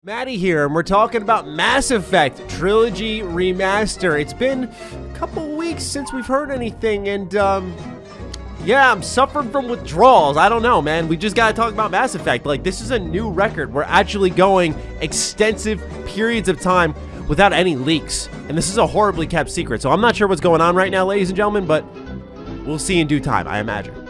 Maddie here, and we're talking about Mass Effect Trilogy Remaster. It's been a couple weeks since we've heard anything, and yeah, I'm suffering from withdrawals. I don't know, man. We just gotta talk about Mass Effect. Like, this is a new record. We're actually going extensive periods of time without any leaks, and this is a horribly kept secret. So I'm not sure what's going on right now, ladies and gentlemen, but we'll see in due time, I imagine.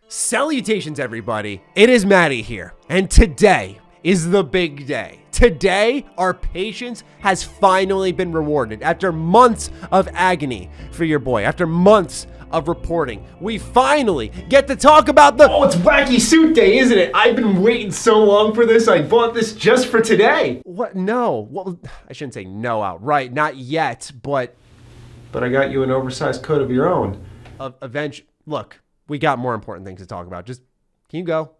Salutations, everybody. It is Maddie here, and today is the big day. Today, our patience has finally been rewarded. After months of agony for your boy, after months of reporting, we finally get to talk about the— Oh, it's Wacky Suit Day, isn't it? I've been waiting so long for this. I bought this just for today. What? No. Well, I shouldn't say no outright. Not yet, but I got you an oversized coat of your own. Eventually. Look, we got more important things to talk about. Just, can you go?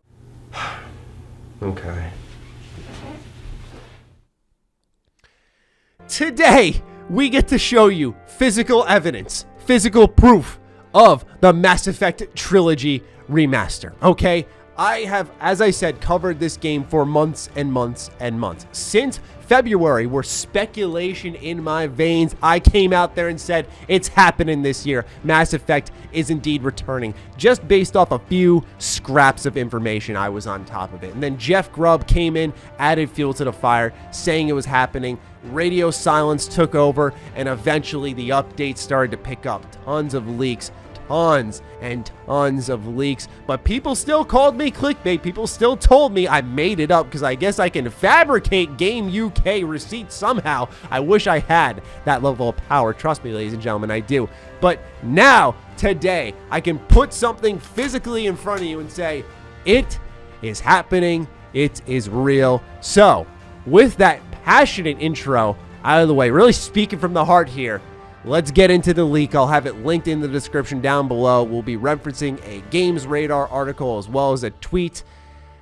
Okay. Today, we get to show you physical evidence, physical proof of the Mass Effect Trilogy Remaster, okay? I have, as I said, covered this game for months and months and months. Since February, where speculation in my veins, I came out there and said, it's happening this year. Mass Effect is indeed returning. Just based off a few scraps of information, I was on top of it. And then Jeff Grubb came in, added fuel to the fire, saying it was happening. Radio silence took over, and eventually the updates started to pick up. Tons of leaks. Tons and tons of leaks, but people still called me clickbait. People still told me I made it up because I guess I can fabricate Game UK receipts somehow. I wish I had that level of power. Trust me, ladies and gentlemen, I do. But now, today, I can put something physically in front of you and say, it is happening. It is real. So, with that passionate intro out of the way, really speaking from the heart here, let's get into the leak. I'll have it linked in the description down below. We'll be referencing a Games Radar article as well as a tweet.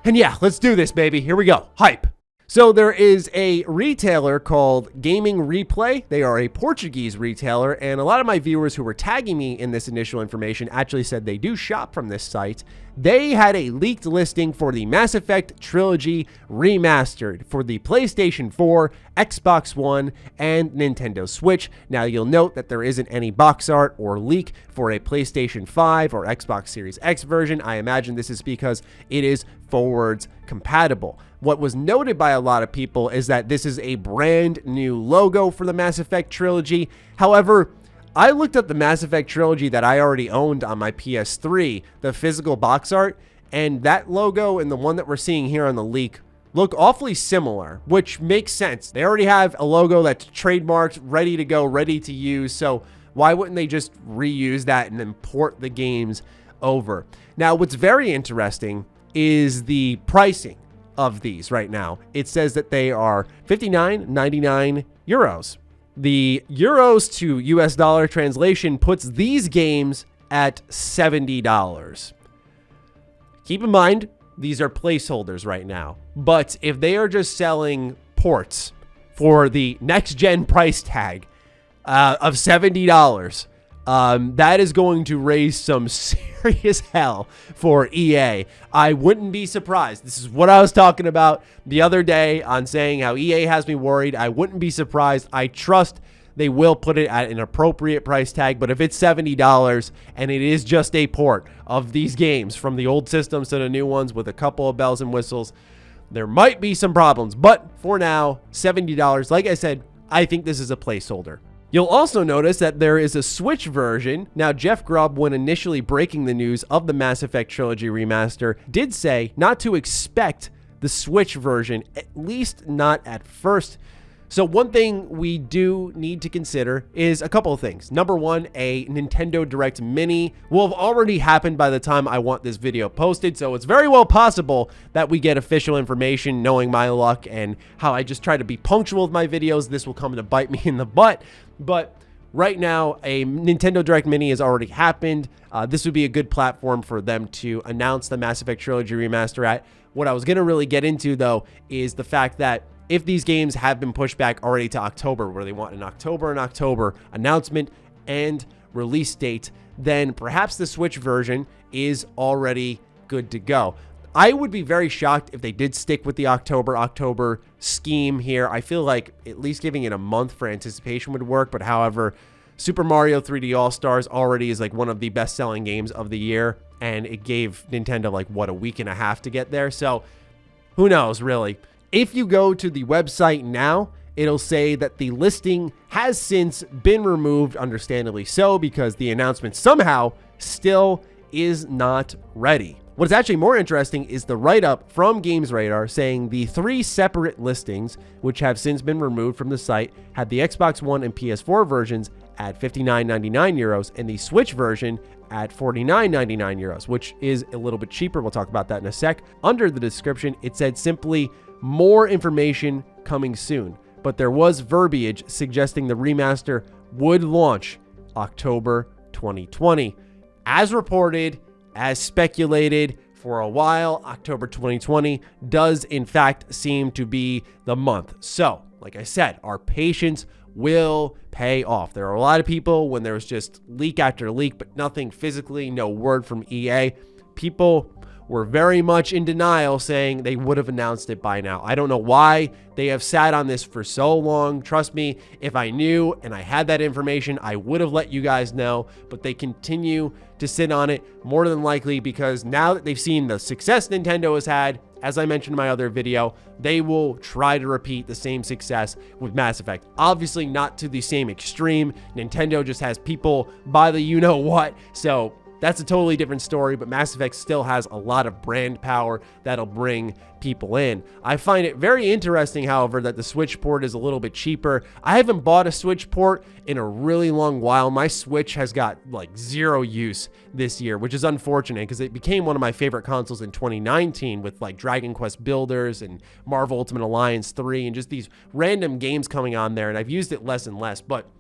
And yeah, let's do this, baby. Here we go. Hype. So there is a retailer called Gaming Replay. They are a Portuguese retailer, and a lot of my viewers who were tagging me in this initial information actually said they do shop from this site. They had a leaked listing for the Mass Effect Trilogy Remastered for the PlayStation 4, Xbox One, and Nintendo Switch. Now, you'll note that there isn't any box art or leak for a PlayStation 5 or Xbox Series X version. I imagine this is because it is forwards compatible. What was noted by a lot of people is that this is a brand new logo for the Mass Effect Trilogy. However, I looked up the Mass Effect Trilogy that I already owned on my PS3, the physical box art, and that logo and the one that we're seeing here on the leak look awfully similar, which makes sense. They already have a logo that's trademarked, ready to go, ready to use, so why wouldn't they just reuse that and then port the games over? Now, what's very interesting is the pricing of these right now. It says that they are 59.99 euros. The euros to US dollar translation puts these games at $70. Keep in mind, these are placeholders right now. But if they are just selling ports for the next gen price tag of $70, that is going to raise some serious hell for EA. I wouldn't be surprised. This is what I was talking about the other day on saying how EA has me worried. I wouldn't be surprised. I trust they will put it at an appropriate price tag, but if it's $70 and it is just a port of these games from the old systems to the new ones with a couple of bells and whistles, there might be some problems. But for now, $70. Like I said, I think this is a placeholder. You'll also notice that there is a Switch version. Now, Jeff Grubb, when initially breaking the news of the Mass Effect Trilogy Remaster, did say not to expect the Switch version, at least not at first. So one thing we do need to consider is a couple of things. Number one, a Nintendo Direct Mini will have already happened by the time I want this video posted, so it's very well possible that we get official information. Knowing my luck and how I just try to be punctual with my videos, this will come to bite me in the butt. But right now, a Nintendo Direct Mini has already happened. This would be a good platform for them to announce the Mass Effect Trilogy Remaster at. What I was going to really get into, though, is the fact that if these games have been pushed back already to October, where they want an October announcement and release date, then perhaps the Switch version is already good to go. I would be very shocked if they did stick with the October scheme here. I feel like at least giving it a month for anticipation would work, but however, Super Mario 3D All-Stars already is like one of the best-selling games of the year, and it gave Nintendo like, what, a week and a half to get there? So who knows, really? If you go to the website now, it'll say that the listing has since been removed, understandably so, because the announcement somehow still is not ready. What's actually more interesting is the write-up from Games Radar saying the 3 separate listings, which have since been removed from the site, had the Xbox One and PS4 versions at €59.99 and the Switch version at €49.99 euros, which is a little bit cheaper. We'll talk about that in a sec. Under the description, it said simply more information coming soon, but there was verbiage suggesting the remaster would launch October 2020. As reported, as speculated for a while, October 2020 does in fact seem to be the month. So, like I said, our patience will pay off. There are a lot of people, when there's just leak after leak, but nothing physically, no word from EA, people were very much in denial, saying they would have announced it by now. I don't know why they have sat on this for so long. Trust me, if I knew and I had that information, I would have let you guys know, but they continue to sit on it, more than likely because now that they've seen the success Nintendo has had, as I mentioned in my other video, they will try to repeat the same success with Mass Effect. Obviously not to the same extreme. Nintendo just has people by the you-know-what, so that's a totally different story, but Mass Effect still has a lot of brand power that'll bring people in. I find it very interesting, however, that the Switch port is a little bit cheaper. I haven't bought a Switch port in a really long while. My Switch has got like 0 use this year, which is unfortunate because it became one of my favorite consoles in 2019 with like Dragon Quest Builders and Marvel Ultimate Alliance 3 and just these random games coming on there, and I've used it less and less, but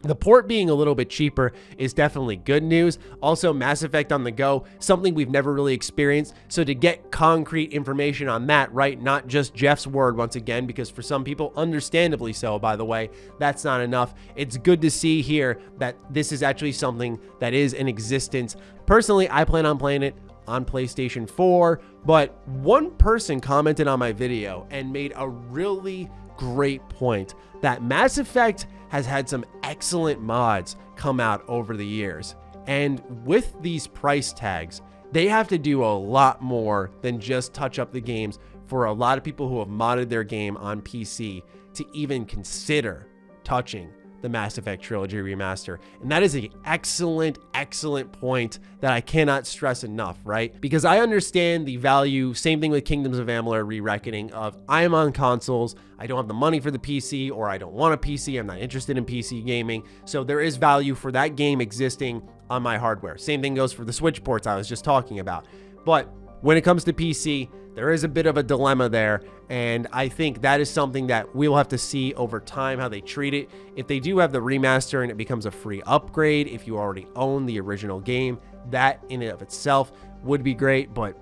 the port being a little bit cheaper is definitely good news. Also, Mass Effect on the go, something we've never really experienced. So to get concrete information on that, right, not just Jeff's word once again, because for some people, understandably so, by the way, that's not enough. It's good to see here that this is actually something that is in existence. Personally, I plan on playing it on PlayStation 4, but one person commented on my video and made a really great point that Mass Effect has had some excellent mods come out over the years. And with these price tags, they have to do a lot more than just touch up the games for a lot of people who have modded their game on PC to even consider touching the Mass Effect Trilogy Remaster. And that is an excellent, excellent point that I cannot stress enough, right? Because I understand the value, same thing with Kingdoms of Amalur Re-Reckoning, of I am on consoles, I don't have the money for the PC, or I don't want a PC, I'm not interested in PC gaming. So there is value for that game existing on my hardware. Same thing goes for the Switch ports I was just talking about. But when it comes to PC, there is a bit of a dilemma there, and I think that is something that we'll have to see over time how they treat it. If they do have the remaster and it becomes a free upgrade, if you already own the original game, that in and of itself would be great, but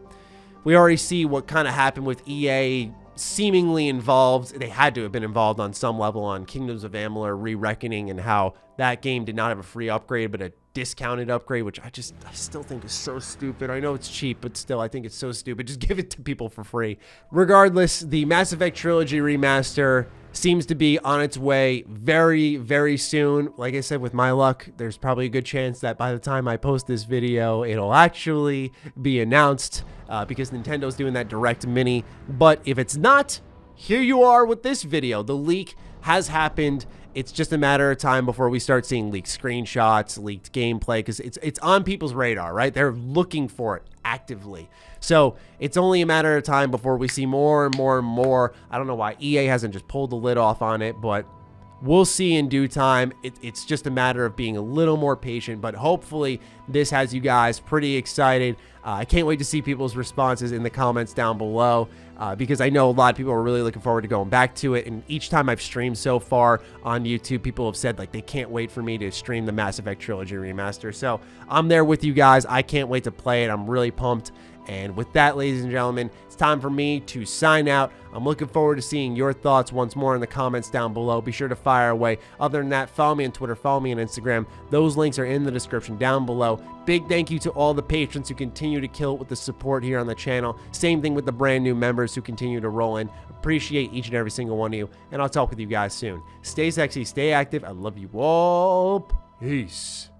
we already see what kind of happened with EA seemingly involved. They had to have been involved on some level on Kingdoms of Amalur Re-Reckoning, and how that game did not have a free upgrade but a discounted upgrade, which I still think is so stupid. I know it's cheap, but still I think it's so stupid. Just give it to people for free. Regardless, the Mass Effect Trilogy Remaster seems to be on its way very, very soon. Like I said, with my luck, there's probably a good chance that by the time I post this video, it'll actually be announced because Nintendo's doing that direct mini. But if it's not, here you are with this video. The leak has happened. It's just a matter of time before we start seeing leaked screenshots, leaked gameplay, because it's on people's radar, right? They're looking for it actively. So it's only a matter of time before we see more and more and more. I don't know why EA hasn't just pulled the lid off on it, but we'll see in due time. It's just a matter of being a little more patient, but hopefully this has you guys pretty excited. I can't wait to see people's responses in the comments down below because I know a lot of people are really looking forward to going back to it. And each time I've streamed so far on YouTube, people have said like they can't wait for me to stream the Mass Effect Trilogy Remaster. So I'm there with you guys. I can't wait to play it. I'm really pumped. And with that, ladies and gentlemen, it's time for me to sign out. I'm looking forward to seeing your thoughts once more in the comments down below. Be sure to fire away. Other than that, follow me on Twitter, follow me on Instagram. Those links are in the description down below. Big thank you to all the patrons who continue to kill it with the support here on the channel. Same thing with the brand new members who continue to roll in. Appreciate each and every single one of you, and I'll talk with you guys soon. Stay sexy, stay active. I love you all. Peace.